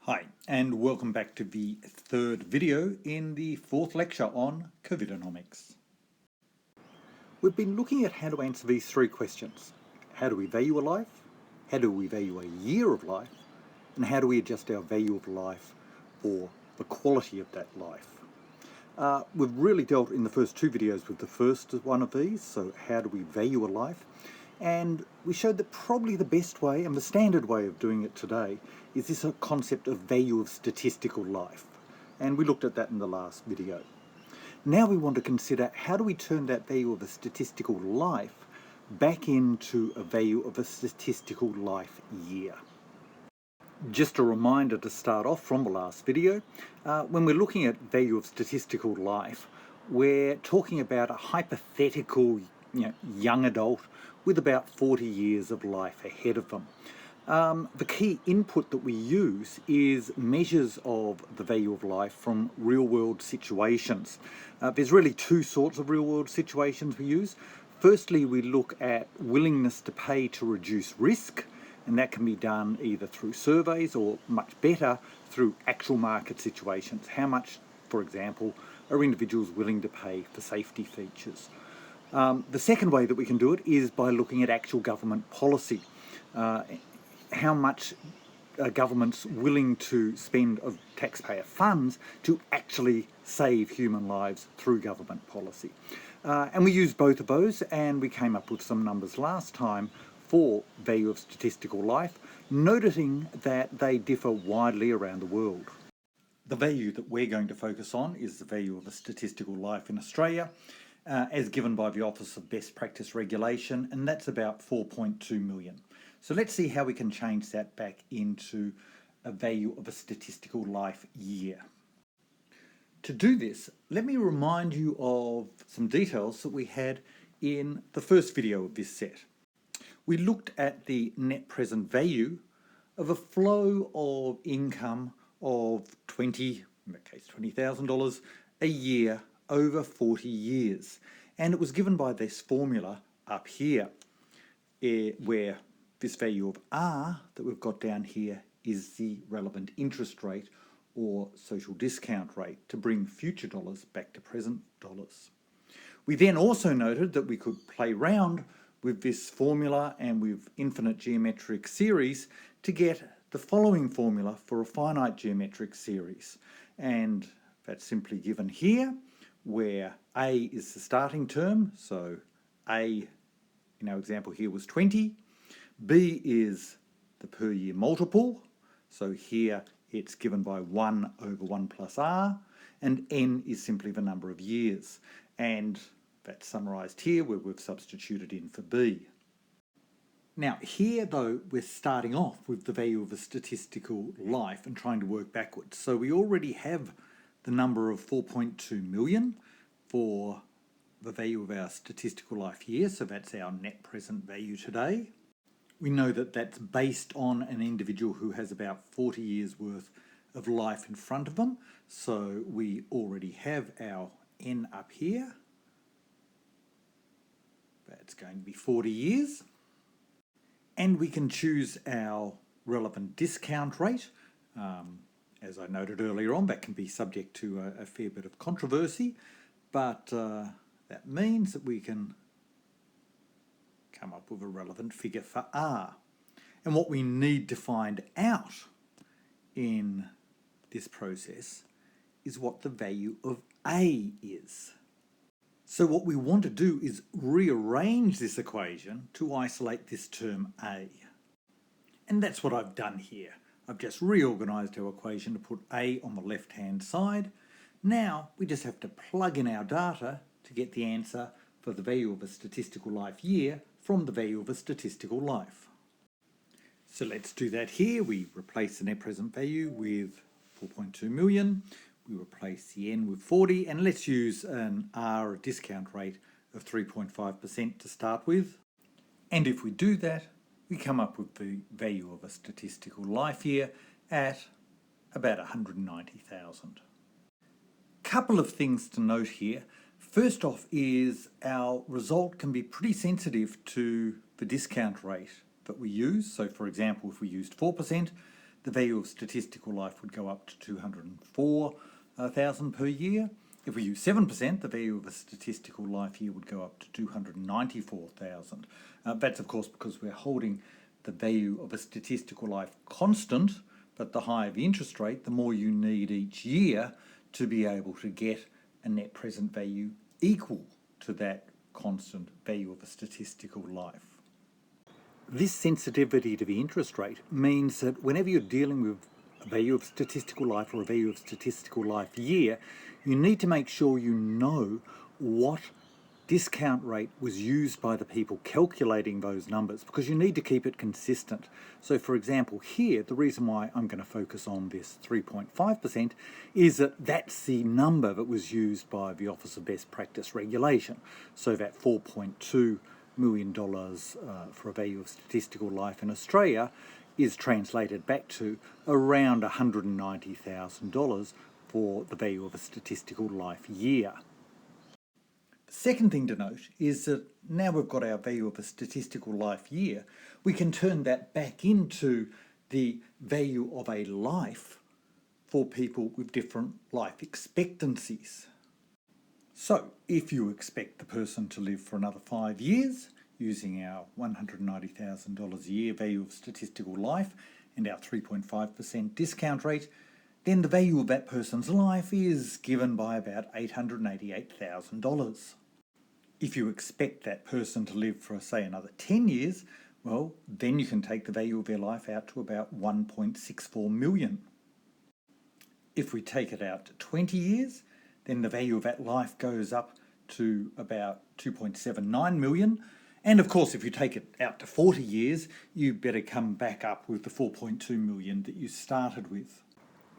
Hi, and welcome back to the third video in the fourth lecture on Covidenomics. We've been looking at how to answer these three questions. How do we value a life? How do we value a year of life? And how do we adjust our value of life or the quality of that life? We've really dealt in the first two videos with the first one of these, so how do we value a life? And we showed that probably the best way and the standard way of doing it today is this concept of value of statistical life. And we looked at that in the last video. Now we want to consider how do we turn that value of a statistical life back into a value of a statistical life year. Just a reminder to start off from the last video, when we're looking at value of statistical life, we're talking about a hypothetical young adult with about 40 years of life ahead of them. The key input that we use is measures of the value of life from real-world situations. There's really two sorts of real-world situations we use. Firstly, we look at willingness to pay to reduce risk, and that can be done either through surveys or, much better, through actual market situations. How much, for example, are individuals willing to pay for safety features? The second way that we can do it is by looking at actual government policy. How much are governments willing to spend of taxpayer funds to actually save human lives through government policy? And we used both of those, and we came up with some numbers last time for value of statistical life, noticing that they differ widely around the world. The value that we're going to focus on is the value of a statistical life in Australia, as given by the Office of Best Practice Regulation, and that's about 4.2 million. So let's see how we can change that back into a value of a statistical life year. To do this, let me remind you of some details that we had in the first video of this set. We looked at the net present value of a flow of income of in that case $20,000 a year over 40 years. And it was given by this formula up here, where this value of R that we've got down here is the relevant interest rate or social discount rate to bring future dollars back to present dollars. We then also noted that we could play around with this formula and with infinite geometric series to get the following formula for a finite geometric series. And that's simply given here, where A is the starting term, so A in our example here was 20. B is the per year multiple, so here it's given by 1 over 1 plus R, and N is simply the number of years. And that's summarised here where we've substituted in for B. Now here though we're starting off with the value of a statistical life and trying to work backwards. So we already have the number of 4.2 million for the value of our statistical life year, so that's our net present value today. We know that that's based on an individual who has about 40 years worth of life in front of them, so we already have our N up here. That's going to be 40 years. And we can choose our relevant discount rate. As I noted earlier on, that can be subject to a fair bit of controversy, but that means that we can come up with a relevant figure for R. And what we need to find out in this process is what the value of A is. So what we want to do is rearrange this equation to isolate this term A. And that's what I've done here. I've just reorganised our equation to put A on the left-hand side. Now we just have to plug in our data to get the answer for the value of a statistical life year from the value of a statistical life. So let's do that here. We replace the net present value with 4.2 million. We replace the N with 40, and let's use an R discount rate of 3.5% to start with. And if we do that, we come up with the value of a statistical life year at about 190,000. Couple of things to note here. First off is our result can be pretty sensitive to the discount rate that we use. So for example, if we used 4%, the value of statistical life would go up to 204,000 per year. If we use 7%, the value of a statistical life year would go up to 294,000. That's of course because we're holding the value of a statistical life constant, but the higher the interest rate, the more you need each year to be able to get a net present value equal to that constant value of a statistical life. This sensitivity to the interest rate means that whenever you're dealing with a value of statistical life or a value of statistical life year, you need to make sure you know what discount rate was used by the people calculating those numbers, because you need to keep it consistent. So for example here, the reason why I'm going to focus on this 3.5% is that that's the number that was used by the Office of Best Practice Regulation. So that $4.2 million for a value of statistical life in Australia is translated back to around $190,000 for the value of a statistical life year. The second thing to note is that now we've got our value of a statistical life year, we can turn that back into the value of a life for people with different life expectancies. So if you expect the person to live for another 5 years, using our $190,000 a year value of statistical life and our 3.5% discount rate, then the value of that person's life is given by about $888,000. If you expect that person to live for, say, another 10 years, well, then you can take the value of their life out to about $1.64 million. If we take it out to 20 years, then the value of that life goes up to about $2.79 million. And of course, if you take it out to 40 years, you better come back up with the $4.2 million that you started with.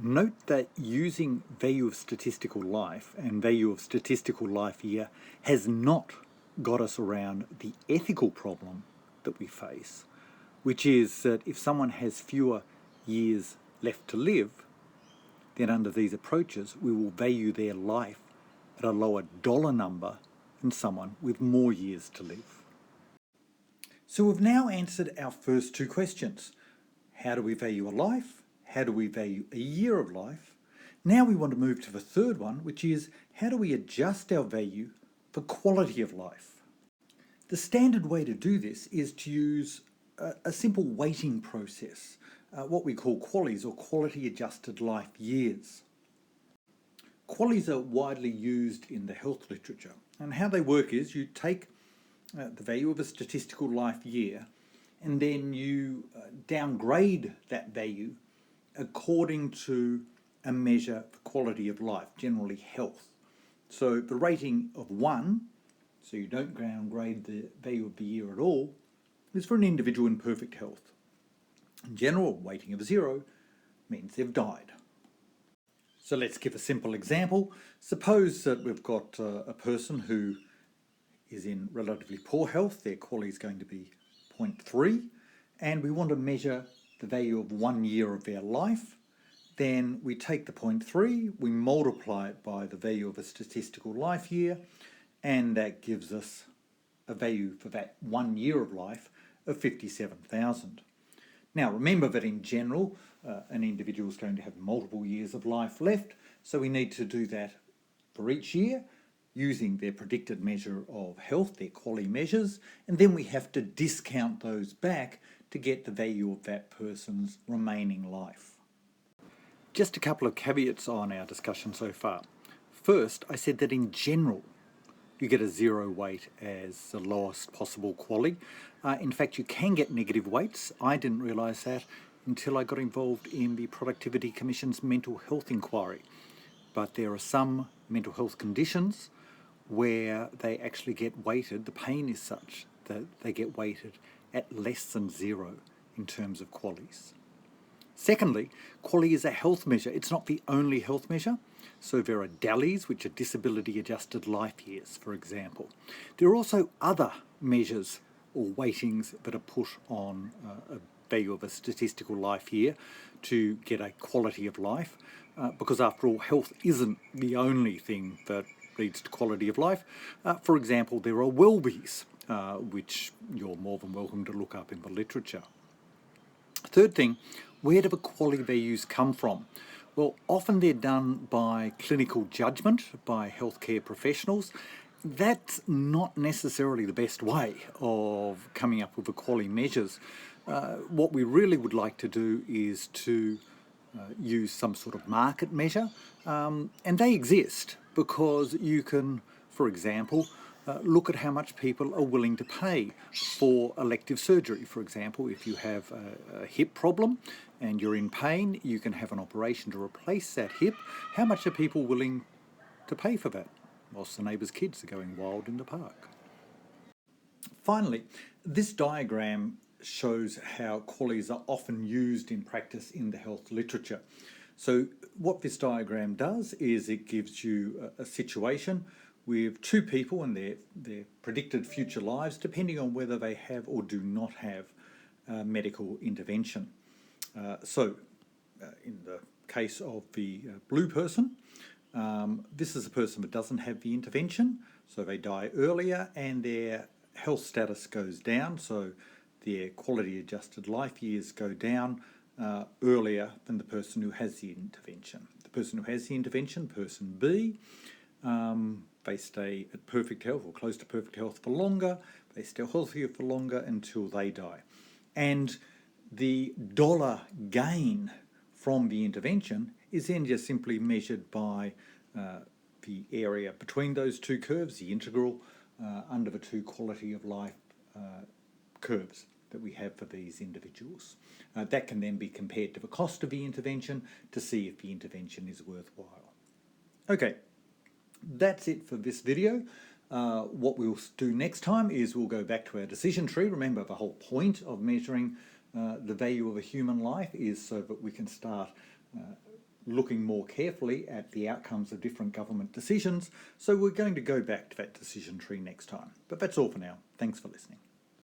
Note that using value of statistical life and value of statistical life year has not got us around the ethical problem that we face, which is that if someone has fewer years left to live, then under these approaches we will value their life at a lower dollar number than someone with more years to live. So we've now answered our first two questions. How do we value a life? How do we value a year of life? Now we want to move to the third one, which is how do we adjust our value for quality of life? The standard way to do this is to use a simple weighting process, what we call QALYs, or quality adjusted life years. QALYs are widely used in the health literature, and how they work is you take the value of a statistical life year and then you downgrade that value according to a measure for quality of life, generally health. So the rating of 1, so you don't downgrade the value of the year at all, is for an individual in perfect health. In general, rating of 0 means they've died. So let's give a simple example. Suppose that we've got a person who is in relatively poor health, their QALY is going to be 0.3, and we want to measure the value of 1 year of their life. Then we take the 0.3, we multiply it by the value of a statistical life year, and that gives us a value for that 1 year of life of 57,000. Now remember that in general, an individual is going to have multiple years of life left, so we need to do that for each year using their predicted measure of health, their QALY measures, and then we have to discount those back to get the value of that person's remaining life. Just a couple of caveats on our discussion so far. First, I said that in general, you get a 0 weight as the lowest possible QALY. In fact, you can get negative weights. I didn't realise that until I got involved in the Productivity Commission's mental health inquiry. But there are some mental health conditions where they actually get weighted, the pain is such that they get weighted at less than 0 in terms of QALYs. Secondly, QALY is a health measure. It's not the only health measure. So there are DALYs, which are disability adjusted life years, for example. There are also other measures or weightings that are put on a value of a statistical life year to get a quality of life, because after all, health isn't the only thing that leads to quality of life. For example, there are WellBes, which you're more than welcome to look up in the literature. Third thing, Where do the quality values come from? Well, often they're done by clinical judgment by healthcare professionals. That's not necessarily the best way of coming up with the quality measures. What we really would like to do is to use some sort of market measure, and they exist because you can, for example, look at how much people are willing to pay for elective surgery. For example, if you have a hip problem and you're in pain, you can have an operation to replace that hip. How much are people willing to pay for that whilst the neighbour's kids are going wild in the park? Finally, this diagram shows how qualities are often used in practice in the health literature. So what this diagram does is it gives you a situation with two people and their predicted future lives, depending on whether they have or do not have medical intervention. In the case of the blue person, this is a person that doesn't have the intervention, so they die earlier and their health status goes down, so their quality adjusted life years go down earlier than the person who has the intervention. The person who has the intervention, person B, they stay at perfect health or close to perfect health for longer, they stay healthier for longer until they die. And the dollar gain from the intervention is then just simply measured by the area between those two curves, the integral under the two quality of life curves that we have for these individuals. That can then be compared to the cost of the intervention to see if the intervention is worthwhile. Okay, that's it for this video. What we'll do next time is we'll go back to our decision tree. Remember, the whole point of measuring the value of a human life is so that we can start looking more carefully at the outcomes of different government decisions. So we're going to go back to that decision tree next time. But that's all for now. Thanks for listening.